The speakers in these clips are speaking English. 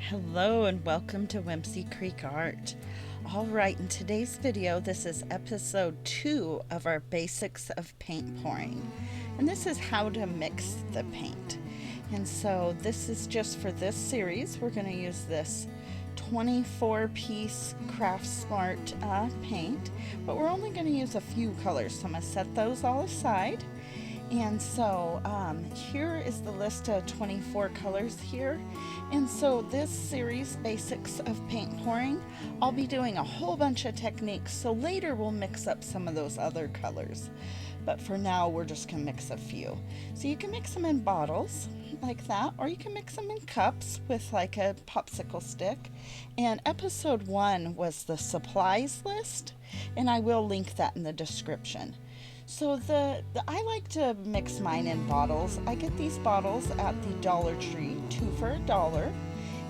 Hello and welcome to Whimsy Creek Art. Alright, in today's video, this is episode 2 of our basics of paint pouring. And this is how to mix the paint. And so this is just for this series. We're going to use this 24-piece Craft Smart paint, but we're only going to use a few colors. So I'm going to set those all aside. And so here is the list of 24 colors here. And so this series, Basics of Paint Pouring, I'll be doing a whole bunch of techniques. So later we'll mix up some of those other colors. But for now, we're just going to mix a few. So you can mix them in bottles like that, or you can mix them in cups with like a popsicle stick. And episode 1 was the supplies list, and I will link that in the description. So I like to mix mine in bottles. I get these bottles at the Dollar Tree, 2 for $1,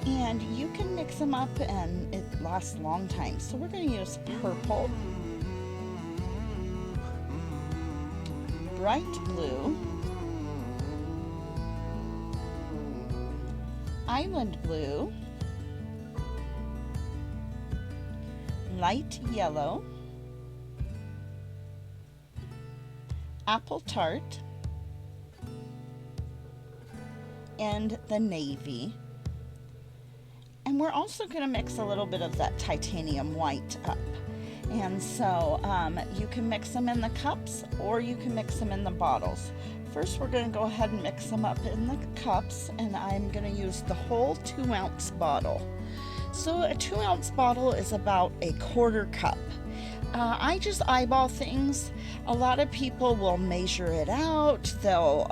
and you can mix them up and it lasts a long time. So we're going to use purple, bright blue, island blue, light yellow, apple tart, and the navy. And we're also going to mix a little bit of that titanium white up. And so you can mix them in the cups or you can mix them in the bottles. First, we're going to go ahead and mix them up in the cups, and I'm going to use the whole 2-ounce bottle. So a 2-ounce bottle is about a quarter cup. I just eyeball things. A lot of people will measure it out, they'll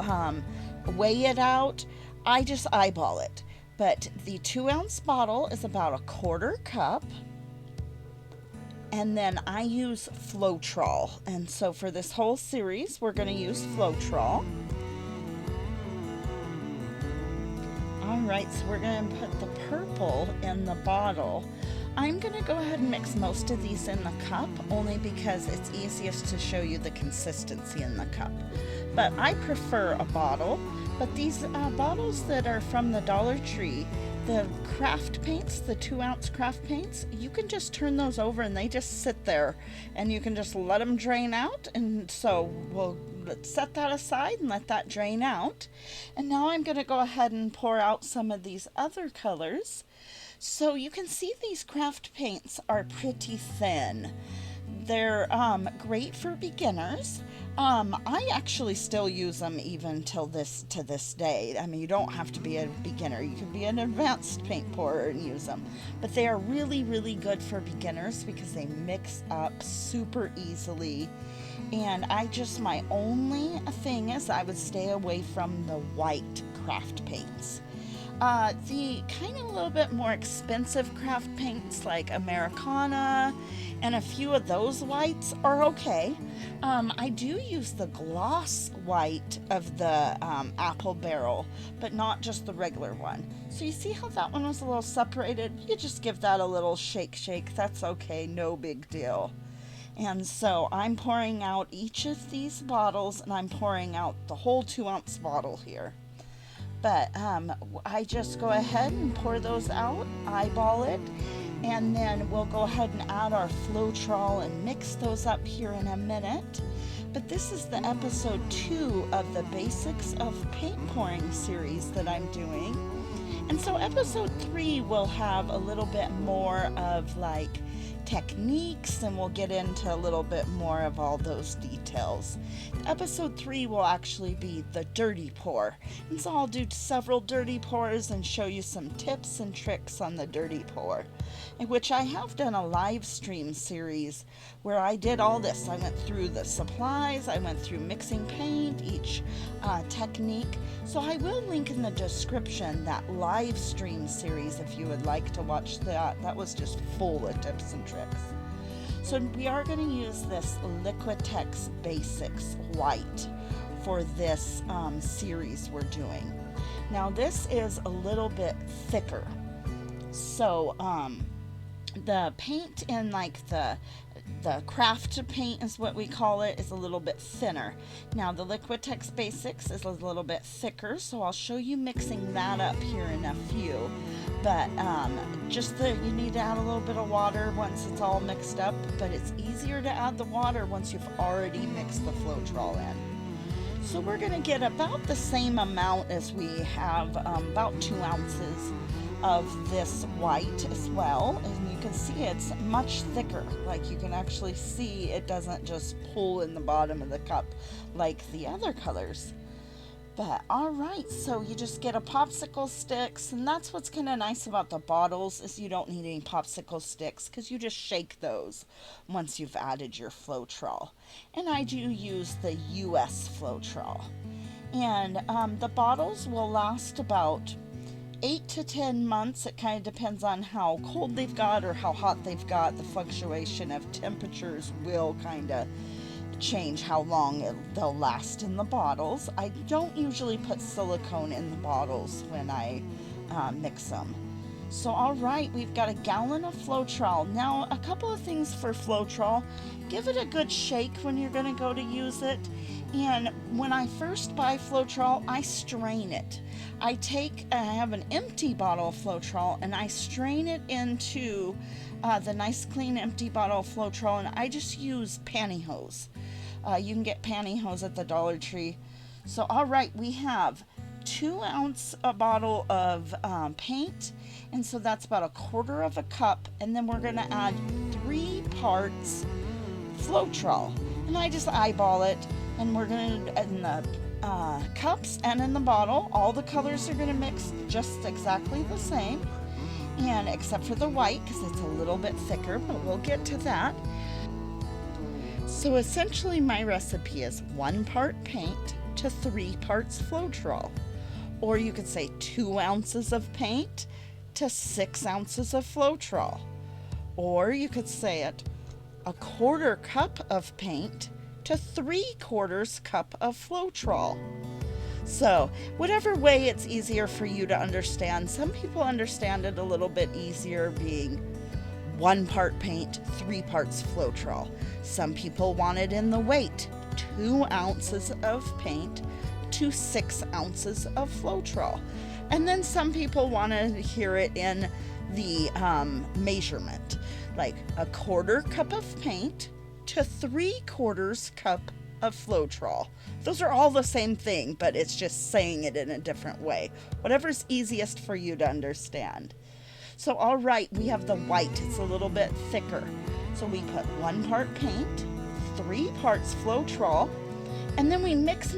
weigh it out. I just eyeball it. But the 2-ounce bottle is about a quarter cup. And then I use Flotrol. And so for this whole series, we're going to use Flotrol. Alright, so we're going to put the purple in the bottle. I'm going to go ahead and mix most of these in the cup, only because it's easiest to show you the consistency in the cup. But I prefer a bottle. But these bottles that are from the Dollar Tree, the craft paints, the 2-ounce craft paints, you can just turn those over and they just sit there and you can just let them drain out. And so we'll set that aside and let that drain out. And now I'm going to go ahead and pour out some of these other colors. So you can see these craft paints are pretty thin. They're great for beginners. I actually still use them even to this day. I mean, you don't have to be a beginner. You can be an advanced paint pourer and use them. But they are really, really good for beginners because they mix up super easily. And my only thing is I would stay away from the white craft paints. The kind of a little bit more expensive craft paints like Americana and a few of those whites are okay. I do use the gloss white of the apple barrel, but not just the regular one. So you see how that one was a little separated? You just give that a little shake. That's okay, no big deal. And so I'm pouring out each of these bottles, and I'm pouring out the whole 2-ounce bottle here. But I just go ahead and pour those out, eyeball it, and then we'll go ahead and add our Flotrol and mix those up here in a minute. But this is the episode 2 of the Basics of Paint Pouring series that I'm doing. And so episode 3 will have a little bit more of like techniques, and we'll get into a little bit more of all those details. Episode 3 will actually be the dirty pour, and so I'll do several dirty pours and show you some tips and tricks on the dirty pour, in which I have done a live stream series where I did all this. I went through the supplies, I went through mixing paint, each technique. So I will link in the description that live stream series if you would like to watch that. That was just full of tips and tricks. So we are going to use this Liquitex Basics White for this series we're doing. Now this is a little bit thicker. So the paint in like the The craft paint is what we call it, is a little bit thinner. Now the Liquitex Basics is a little bit thicker, so I'll show you mixing that up here in a few. But you need to add a little bit of water once it's all mixed up, but it's easier to add the water once you've already mixed the Flotrol in. So we're going to get about the same amount as we have, about 2 ounces of this white as well, and you can see it's much thicker. Like, you can actually see it doesn't just pull in the bottom of the cup like the other colors. But alright, so you just get a popsicle sticks, and that's what's kind of nice about the bottles, is you don't need any popsicle sticks because you just shake those once you've added your Flotrol. And I do use the US Flotrol. And the bottles will last about 8 to 10 months. It kind of depends on how cold they've got or how hot they've got. The fluctuation of temperatures will kind of change how long they'll last in the bottles. I don't usually put silicone in the bottles when I mix them. So alright, we've got a gallon of Flotrol. Now, a couple of things for Flotrol. Give it a good shake when you're going to go to use it. And when I first buy Flotrol, I strain it. I have an empty bottle of Flotrol and I strain it into the nice clean empty bottle of Flotrol, and I just use pantyhose. You can get pantyhose at the Dollar Tree. So alright, we have 2 ounce a bottle of paint, and so that's about 1/4 of a cup, and then we're going to add 3 parts Flotrol, and I just eyeball it, and we're going to, in the cups and in the bottle, all the colors are going to mix just exactly the same, and except for the white because it's a little bit thicker, but we'll get to that. So essentially my recipe is 1 part paint to 3 parts Flotrol, or you could say 2 ounces of paint to 6 ounces of Flotrol, or you could say it 1/4 cup of paint to 3/4 cup of Flotrol. So whatever way it's easier for you to understand. Some people understand it a little bit easier being 1 part paint, 3 parts Flotrol. Some people want it in the weight, 2 ounces of paint to 6 ounces of Flotrol. And then some people want to hear it in the measurement, like 1/4 cup of paint to 3/4 cup of Flotrol. Those are all the same thing, but it's just saying it in a different way. Whatever's easiest for you to understand. So alright, we have the white. It's a little bit thicker. So we put 1 part paint, 3 parts Flotrol, and then we mix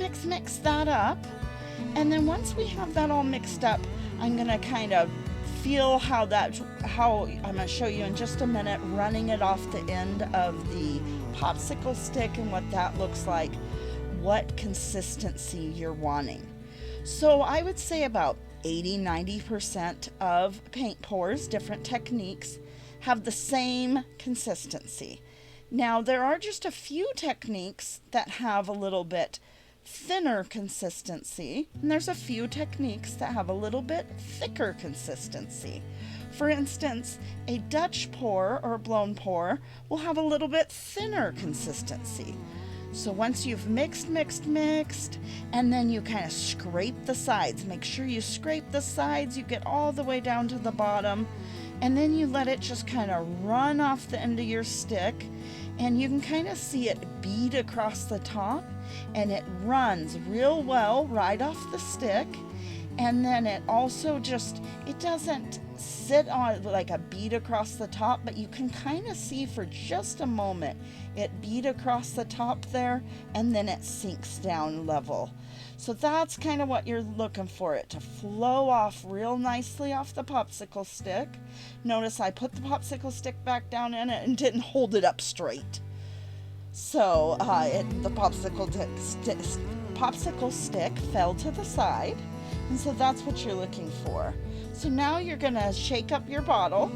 that up. And then once we have that all mixed up, I'm going to kind of feel how I'm going to show you in just a minute, running it off the end of the popsicle stick and what that looks like, what consistency you're wanting. So I would say about 80-90% of paint pours, different techniques, have the same consistency. Now there are just a few techniques that have a little bit thinner consistency, and there's a few techniques that have a little bit thicker consistency. For instance, a Dutch pour or blown pour will have a little bit thinner consistency. So once you've mixed, and then you kind of scrape the sides, make sure you scrape the sides, you get all the way down to the bottom, and then you let it just kind of run off the end of your stick, and you can kind of see it bead across the top, and it runs real well right off the stick. And then it also it doesn't sit on like a bead across the top, but you can kind of see for just a moment it bead across the top there, and then it sinks down level. So that's kind of what you're looking for, it to flow off real nicely off the popsicle stick. Notice I put the popsicle stick back down in it and didn't hold it up straight. So the popsicle stick fell to the side. And so that's what you're looking for. So now you're going to shake up your bottle,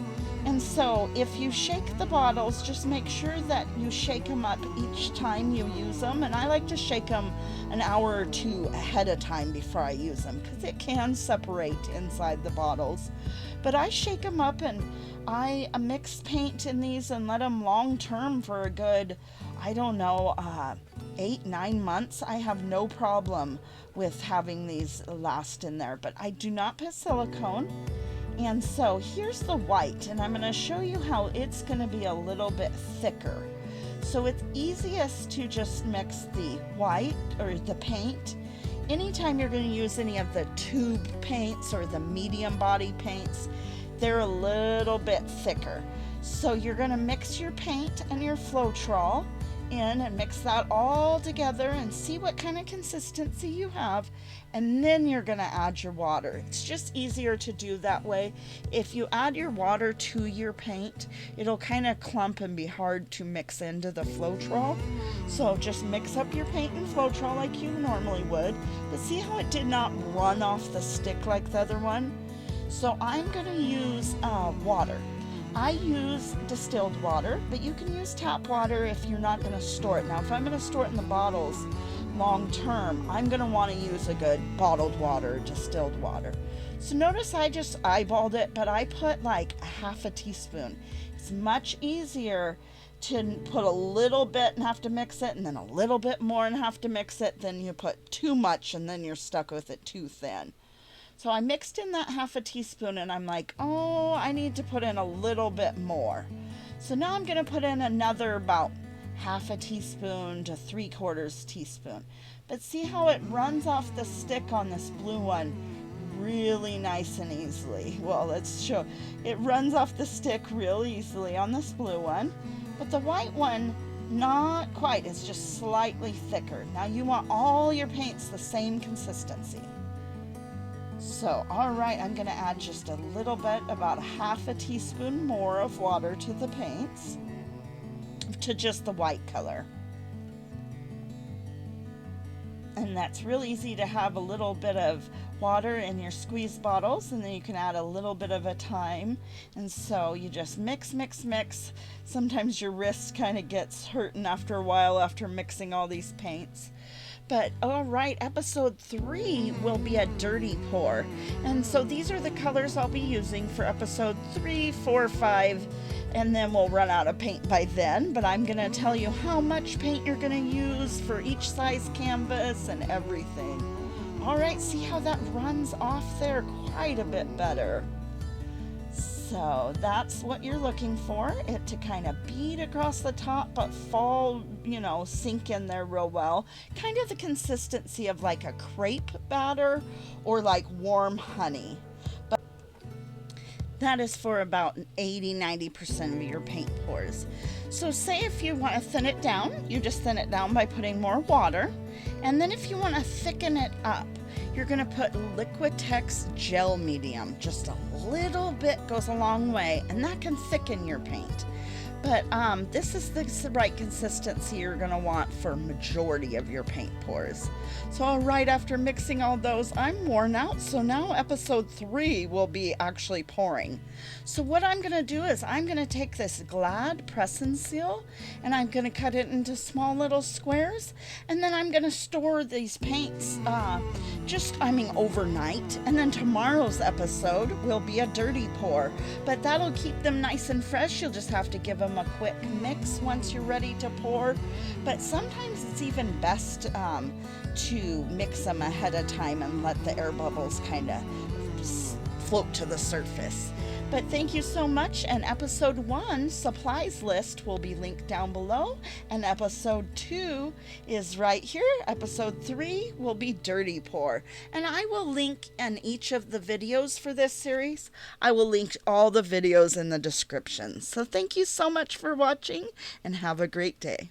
And so if you shake the bottles, just make sure that you shake them up each time you use them. And I like to shake them an hour or two ahead of time before I use them because it can separate inside the bottles. But I shake them up and I mix paint in these and let them long term for a good, I don't know, 8-9 months. I have no problem with having these last in there, but I do not put silicone. And so here's the white, and I'm going to show you how it's going to be a little bit thicker. So it's easiest to just mix the white or the paint. Anytime you're going to use any of the tube paints or the medium body paints, they're a little bit thicker. So you're going to mix your paint and your Flotrol in and mix that all together and see what kind of consistency you have, and then you're going to add your water. It's just easier to do that way. If you add your water to your paint, it'll kind of clump and be hard to mix into the Flotrol. So just mix up your paint and Flotrol like you normally would, but see how it did not run off the stick like the other one? So I'm going to use water. I use distilled water, but you can use tap water if you're not going to store it. Now, if I'm going to store it in the bottles long term, I'm going to want to use a good bottled water, distilled water. So notice I just eyeballed it, but I put like a half a teaspoon. It's much easier to put a little bit and have to mix it, and then a little bit more and have to mix it, than you put too much and then you're stuck with it too thin. So I mixed in that half a teaspoon and I'm like, oh, I need to put in a little bit more. So now I'm going to put in another about half a teaspoon to 3/4 teaspoon. But see how it runs off the stick on this blue one really nice and easily. Well, let's show. It runs off the stick real easily on this blue one. But the white one, not quite. It's just slightly thicker. Now you want all your paints the same consistency. So, all right, I'm going to add just a little bit, about half a teaspoon more of water to the paints, to just the white color. And that's real easy to have a little bit of water in your squeeze bottles, and then you can add a little bit of a time. And so you just mix, mix, mix. Sometimes your wrist kind of gets hurting after a while after mixing all these paints. But all right, episode 3 will be a dirty pour. And so these are the colors I'll be using for episode 3, 4, 5, and then we'll run out of paint by then. But I'm going to tell you how much paint you're going to use for each size canvas and everything. All right, see how that runs off there quite a bit better. So that's what you're looking for, it to kind of bead across the top but fall, sink in there real well. Kind of the consistency of like a crepe batter or like warm honey. But that is for about 80-90% of your paint pours. So say if you want to thin it down, you just thin it down by putting more water. And then if you want to thicken it up, you're going to put Liquitex gel medium. Just a little bit goes a long way, and that can thicken your paint. But this is the right consistency you're going to want for majority of your paint pours. So all right, after mixing all those, I'm worn out. So now episode 3 will be actually pouring. So what I'm going to do is I'm going to take this Glad press and seal, and I'm going to cut it into small little squares, and then I'm going to store these paints overnight. And then tomorrow's episode will be a dirty pour, but that'll keep them nice and fresh. You'll just have to give them a quick mix once you're ready to pour. But sometimes it's even best to mix them ahead of time and let the air bubbles kind of float to the surface. But thank you so much, and episode 1 supplies list will be linked down below, and episode 2 is right here. Episode 3 will be dirty pour, and I will link in each of the videos for this series. I will link all the videos in the description. So thank you so much for watching, and have a great day.